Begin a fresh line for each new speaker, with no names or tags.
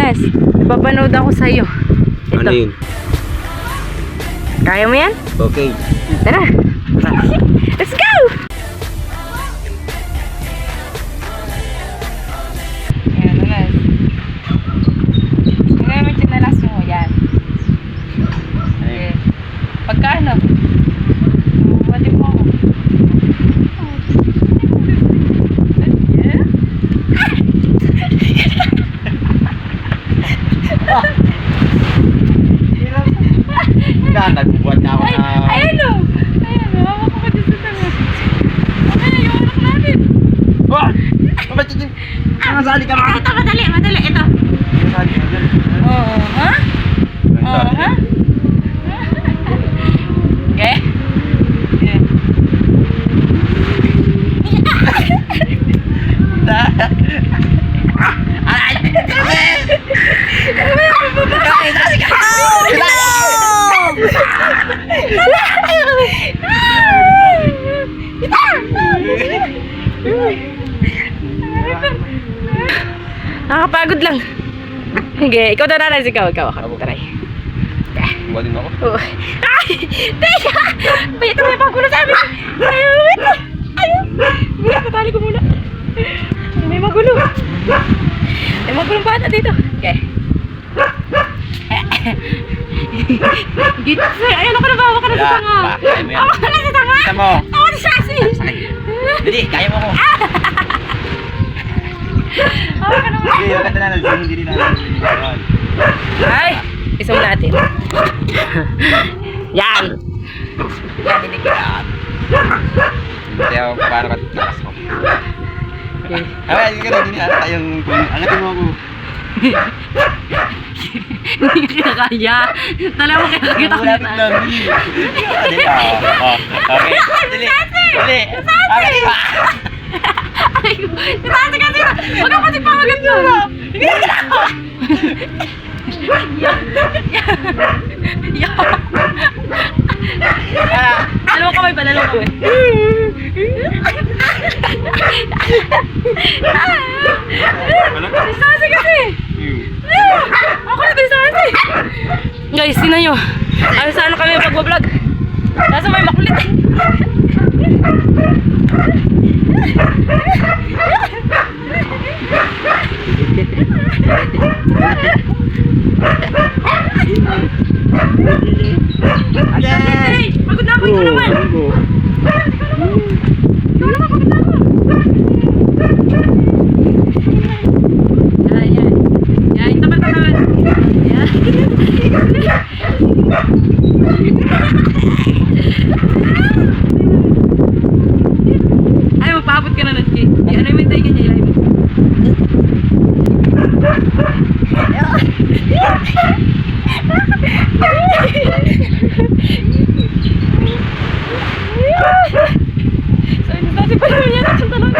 Nas, napapanood ako sa'yo. Ito.
Ano yun?
Kaya mo yan?
Okay.
Tara. Let's go! Ayan, Nas. Ngayon mo chinalas mo yan. Okay. Pagkano? Wali mo ako.
Nagbubuhat na ako na...
Ayan o! Ayan o! Hawak ko pa dyan sa tanga. Okay na, yung anak natin.
Oh! Masali ka ba?
Ito, madali, madali. Ito.
Masali ka ba?
Oo, ha? Oo, ha? Okay? Okay. Nakakapagod lang. Okay, ikaw na nanas, ikaw. Ako, try.
Buhatin ako.
Oh. Ay! Teka! Ito may magulo sa amin! Ayun! Ayun! Wait, natali ko muna. May magulo. May magulong bata dito. Okay. Dito, sir. Ayun ako na bawa ka na sa tanga. Bawa ka na sa tanga.
Kita mo.
Ako na sasi.
Dali, kaya mo ko.
Bawa ka naman.
Hindi, maganda na. Hindi rin na.
Ay! Isang natin. Yan! Yan, dinikit.
Hindi ako paano ka lakas ko.
Okay.
Ay, hindi ka na. Hindi na. Tayong... Angatin mo ako.
Hindi ka kaya. Tala mo kaya kita ko
Malapit lang. Dali. Oh, okay. Dali. Dali. Dali.
Sasasi kasi! Huwag ka pati pamagat mo! Hindi ka na ako! Dalawang kamay pa, dalawang kamay. Sasasi kasi! Ako na din sasasi! Guys, tinan nyo. Ano saan kami pag-vlog? Nasa may makulit. Yay! Pagod na ako, ikaw naman! Ikaw naman, pagod na ako! Yan. Yan, tapat-tapat. Yan. Ay, magpaabot ka na ng cake. Ano yung hintay ka niya, ilay mo. So, natin pa naman yan. Ang talong.